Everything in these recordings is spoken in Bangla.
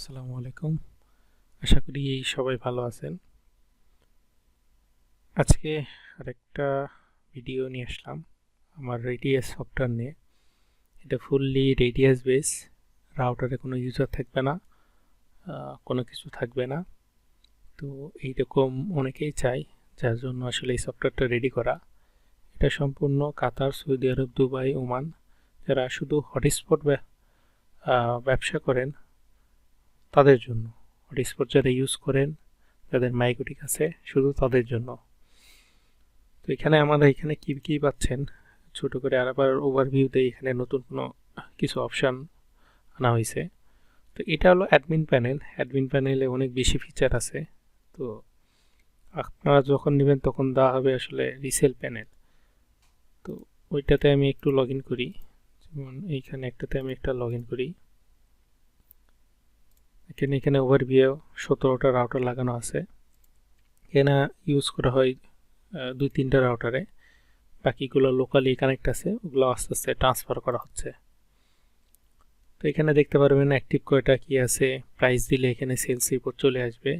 আসসালামু আলাইকুম। আশা করি সবাই ভালো আছেন। আজকে আরেকটা ভিডিও নিয়ে আসলাম আমার রেডিয়াস সফটওয়্যার নিয়ে। এটা ফুললি রেডিয়াস বেস, রাউটারে কোনো ইউজার থাকবে না, কোনো কিছু থাকবে না। তো এইরকম অনেকেই চায়, যার জন্য আসলে এই সফটওয়্যারটা রেডি করা। এটা সম্পূর্ণ কাতার, সৌদি আরব, দুবাই, ওমান যারা শুধু হটস্পট ব্যবসা করেন তাদের জন্য। হটস্পট যারা ইউজ করেন, যাদের মাইক্রোটিক আছে, শুধু তাদের জন্য। তো এখানে আমাদের এখানে কি কি পাচ্ছেন ছোট করে আরেকবার ওভারভিউ দেই। এখানে নতুন কোনো কিছু অপশান আনা হয়েছে। তো এটা হলো অ্যাডমিন প্যানেল। অ্যাডমিন প্যানেলে অনেক বেশি ফিচার আছে। তো আপনারা যখন নেবেন তখন দেওয়া হবে আসলে রিসেল প্যানেল। তো ওইটাতে আমি একটু লগ ইন করি। যেমন এইখানে একটাতে আমি একটা লগ ইন করি। এখানে ওভারভিউ 17টা রাউটার লাগানো আছে। এখানে ইউজ করা হয় 2-3টা রাউটারে, বাকিগুলো লোকালি কানেক্ট আছে, ওগুলো আস্তে আস্তে ট্রান্সফার করা হচ্ছে। তো এখানে দেখতে পারবেন অ্যাক্টিভ কয়টা কি আছে। প্রাইস দিলে এখানে সেলস রিপোর্ট চলে আসবে।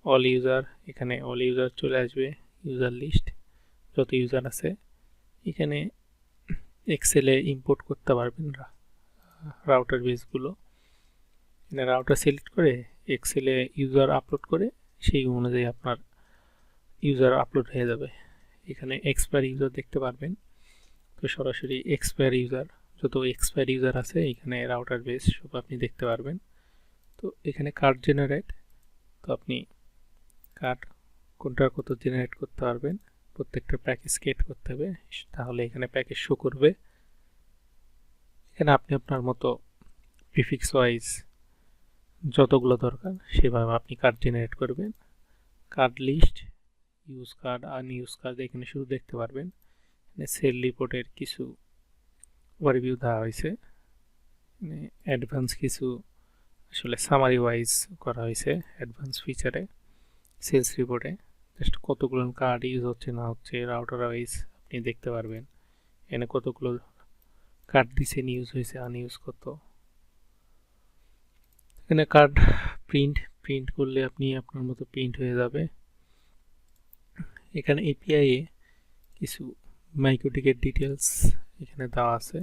অল ইউজার, এখানে অল ইউজার চলে আসবে। ইউজার লিস্ট, যত ইউজার আছে। এখানে এক্সেলে ইম্পোর্ট করতে পারবেন রাউটার বেসগুলো। এখানে রাউটার সিলেক্ট করে এক্সেলে ইউজার আপলোড করে সেই অনুযায়ী আপনার ইউজার আপলোড হয়ে যাবে। এখানে এক্সপায়ার ইউজার দেখতে পারবেন। তো সরাসরি এক্সপায়ার ইউজার, যত এক্সপায়ার ইউজার আছে এখানে রাউটার বেস সব আপনি দেখতে পারবেন। তো এখানে কার্ড জেনারেট, তো আপনি কার্ড কোনটার কত জেনারেট করতে পারবেন। প্রত্যেকটা প্যাকেজ ক্রিয়েট করতে হবে, তাহলে এখানে প্যাকেজ শো করবে। এখানে আপনি আপনার মতো প্রিফিক্স ওয়াইজ যতগুলো দরকার সেভাবে আপনি কার্ড জেনারেট করবেন। Card list, use card, unuse card এখানে শুধু দেখতে পারবেন। এখানে সেল রিপোর্টের কিছু ওভারভিউ দেওয়া হয়েছে। অ্যাডভান্স কিছু আসলে সামারি ওয়াইজ করা হয়েছে অ্যাডভান্স ফিচারে। সেলস রিপোর্টে জাস্ট কতগুলো কার্ড ইউজ হচ্ছে না হচ্ছে রাউটার ওয়াইজ আপনি দেখতে পারবেন। এখানে কতগুলো কার্ড দিচ্ছেন, ইউজ হয়েছে, আনইউজ কত। এখানে কার্ড প্রিন্ট করলে আপনি আপনার মতো প্রিন্ট হয়ে যাবে। এখানে এপিআই এ কিছু মাইক্রোটিকের ডিটেলস এখানে দেওয়া আছে।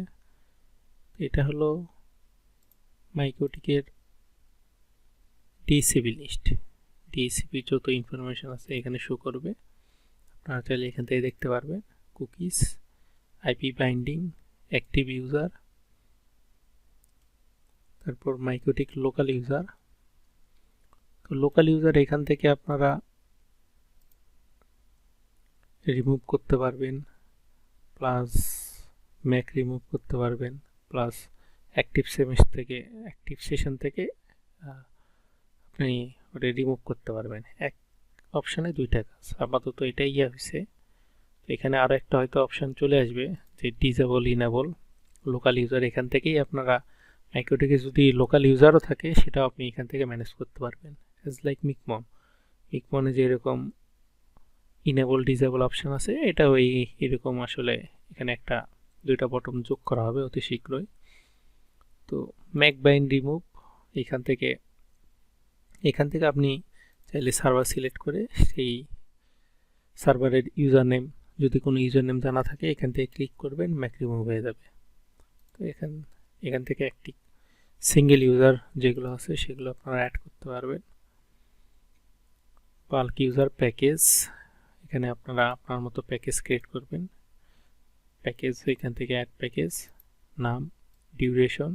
এটা হলো মাইক্রোটিকের ডিসিবি লিস্ট। ডিসিপি যত ইনফরমেশন আছে এখানে শো করবে, আপনারা চাইলে এখান থেকে দেখতে পারবেন। Cookies, IP binding, active user, তারপর মাইক্রোটিক লোকাল ইউজার। তো লোকাল ইউজার এখান থেকে আপনারা রিমুভ করতে পারবেন, প্লাস ম্যাক রিমুভ করতে পারবেন, প্লাস অ্যাক্টিভ সেশন থেকে আপনি ওটা রিমুভ করতে পারবেন। এক অপশানে দুইটা কাজ, আপাতত এটাই হয়েছে। তো এখানে আরও একটা হয়তো অপশান চলে আসবে যে ডিজেবল ইনেবল লোকাল ইউজার। এখান থেকেই আপনারা মাইক্রোটিকে যদি লোকাল ইউজারও থাকে সেটাও আপনি এখান থেকে ম্যানেজ করতে পারবেন। অ্যাজ লাইক মিকমনে যে এরকম ইনেবল ডিজেবল অপশান আছে, এটা ওই এরকম আসলে এখানে একটা দুইটা বটন যোগ করা হবে অতি শীঘ্রই। তো ম্যাক বাইন্ড রিমুভ, এখান থেকে আপনি চাইলে সার্ভার সিলেক্ট করে সেই সার্ভারের ইউজার নেম, যদি কোনো ইউজার নেম জানা থাকে এখান থেকে ক্লিক করবেন, ম্যাক রিমুভ হয়ে যাবে। তো এখান থেকে একটি সিঙ্গেল ইউজার যেগুলো আছে সেগুলো আপনারা অ্যাড করতে পারবেন। বাল্ক ইউজার প্যাকেজ, এখানে আপনারা আপনার মতো প্যাকেজ ক্রিয়েট করবেন। প্যাকেজ এখান থেকে অ্যাড প্যাকেজ, নাম, ডিউরেশন,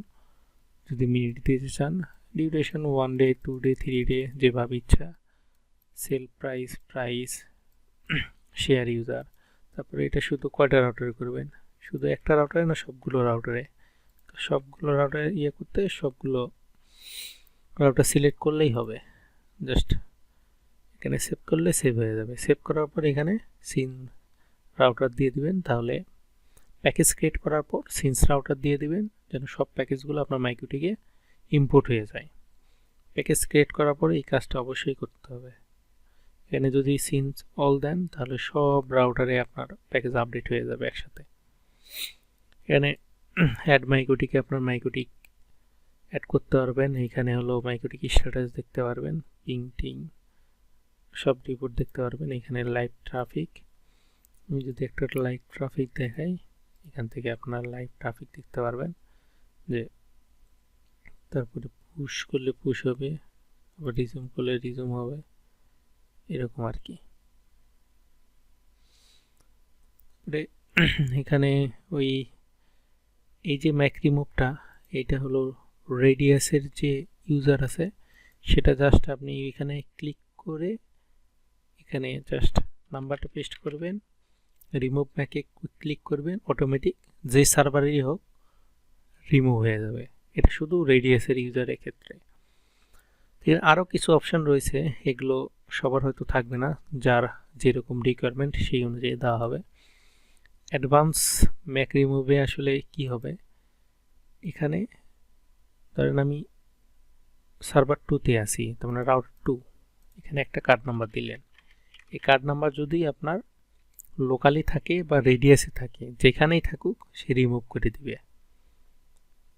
যদি মিনিট দিতে চান ডিউরেশন 1 ডে, 2 ডে, 3 ডে, যেভাবে ইচ্ছা। Sale price, share user. তারপরে এটা শুধু কয়টা রাউটারে করবেন, শুধু একটা রাউটারে না সবগুলো রাউটারে। করতে সবগুলো রাউটার সিলেক্ট করলেই হবে। জাস্ট এখানে সেভ করলে সেভ হয়ে যাবে। সেভ করার পর এখানে সিন রাউটার দিয়ে দিবেন, তাহলে প্যাকেজ ক্রিয়েট করার পর সিন্স রাউটার দিয়ে দিবেন যেন সব প্যাকেজগুলো আপনার মাইক্রোটিকে ইম্পোর্ট হয়ে যায়। প্যাকেজ ক্রিয়েট করার পর এই কাজটা অবশ্যই করতে হবে। এখানে যদি সিন্স অল দেন তাহলে সব রাউটারে আপনার প্যাকেজ আপডেট হয়ে যাবে একসাথে। এখানে অ্যাড মাইক্রোটিকে আপনার মাইক্রোটিক অ্যাড করতে পারবেন। এইখানে হলো মাইক্রোটিক স্ট্যাটাস দেখতে পারবেন, পিং টিং সব রিপোর্ট দেখতে পারবেন। এখানে লাইভ ট্রাফিক, আমি যদি একটা লাইভ ট্রাফিক দেখাই, এখান থেকে আপনার লাইভ ট্রাফিক দেখতে পারবেন যে তারপরে পুশ করলে পুশ হবে, আবার রিজুম করলে রিজুম হবে, এরকম আর কি। এখানে ওই এই যে ম্যাক রিমুভটা, এটা হলো রেডিয়াসের যে ইউজার আছে সেটা জাস্ট আপনি এখানে ক্লিক করে এখানে জাস্ট নাম্বারটা পেস্ট করবেন, রিমুভ ম্যাকে ক্লিক করবেন, অটোমেটিক যে সার্ভারেরই হোক রিমুভ হয়ে যাবে। এটা শুধু রেডিয়াসের ইউজারের ক্ষেত্রে। আরও কিছু অপশান রয়েছে, এগুলো সবার হয়তো থাকবে না, যার যেরকম রিকোয়ারমেন্ট সেই অনুযায়ী দেওয়া হবে। অ্যাডভান্স ম্যাক রিমুভে আসলে কি হবে, এখানে ধরেন আমি সার্ভার 2তে আসি, তার মানে রাউটার 2, এখানে একটা কার্ড নাম্বার দিলেন। এই কার্ড নাম্বার যদি আপনার লোকালি থাকে বা রেডিয়াসে থাকে, যেখানেই থাকুক সে রিমুভ করে দিবে।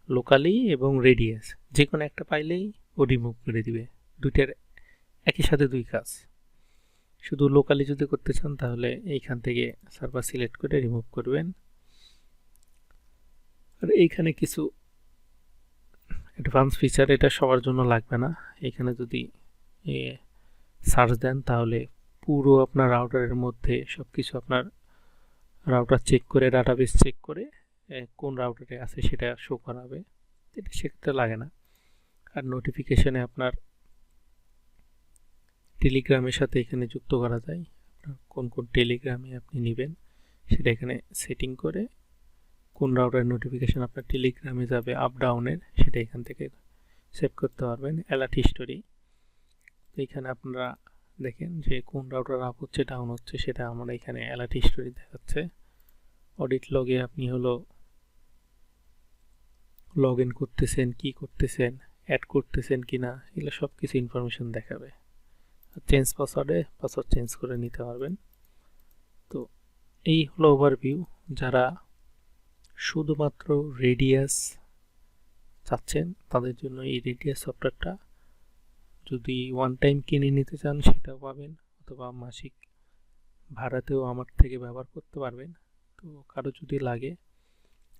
লোকালি এবং রেডিয়াস যে কোনো একটা পাইলেই ও রিমুভ করে দিবে, দুইটার একই সাথে দুই কাজ। শুধু লোকালি যদি করতে চান তাহলে এইখান থেকে সার্ভার সিলেক্ট করে রিমুভ করবেন। আর এইখানে কিছু অ্যাডভান্স ফিচার, এটা সবার জন্য লাগবে না। এখানে যদি সার্চ দেন তাহলে পুরো আপনার রাউটারের মধ্যে সব কিছু আপনার রাউটার চেক করে, ডাটাবেস চেক করে কোন রাউটারে আছে সেটা শো করাবে, এটা সেক্ষেত্রে লাগে না। আর নোটিফিকেশনে আপনার টেলিগ্রামের সাথে এখানে যুক্ত করা যায়, আপনার কোন কোন টেলিগ্রামে আপনি নেবেন সেটা এখানে সেটিং করে কোন রাউটারের নোটিফিকেশন আপনার টেলিগ্রামে যাবে আপ ডাউনের সেটা এখান থেকে সেভ করতে পারবেন। অ্যালার্ট হিস্টোরি, এইখানে আপনারা দেখেন যে কোন রাউটার আপ হচ্ছে ডাউন হচ্ছে সেটা আমরা এখানে অ্যালার্ট হিস্টোরি দেখাচ্ছে। অডিট লগে আপনি হলো লগ ইন করতেছেন, কি করতেছেন, অ্যাড করতেছেন কিনা, এগুলো সব কিছু ইনফরমেশন দেখাবে। চেঞ্জ পাসওয়ার্ডে পাসওয়ার্ড চেঞ্জ করে নিতে পারবেন। তো এই হলো ওভারভিউ। যারা শুধুমাত্র রেডিয়াস চাচ্ছেন তাদের জন্য এই রেডিয়াস সফটওয়্যারটা, যদি ওয়ান টাইম কিনে নিতে চান সেটাও পাবেন, অথবা মাসিক ভাড়াতেও আমার থেকে ব্যবহার করতে পারবেন। তো কারো যদি লাগে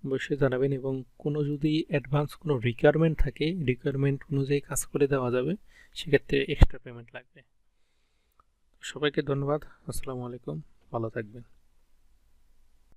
অবশ্যই জানাবেন, এবং কোনো যদি অ্যাডভান্স কোনো রিকোয়ারমেন্ট থাকে, রিকোয়ারমেন্ট অনুযায়ী কাজ করে দেওয়া যাবে, সেক্ষেত্রে এক্সট্রা পেমেন্ট লাগবে। সবাইকে ধন্যবাদ, আসসালামু আলাইকুম, ভালো থাকবেন।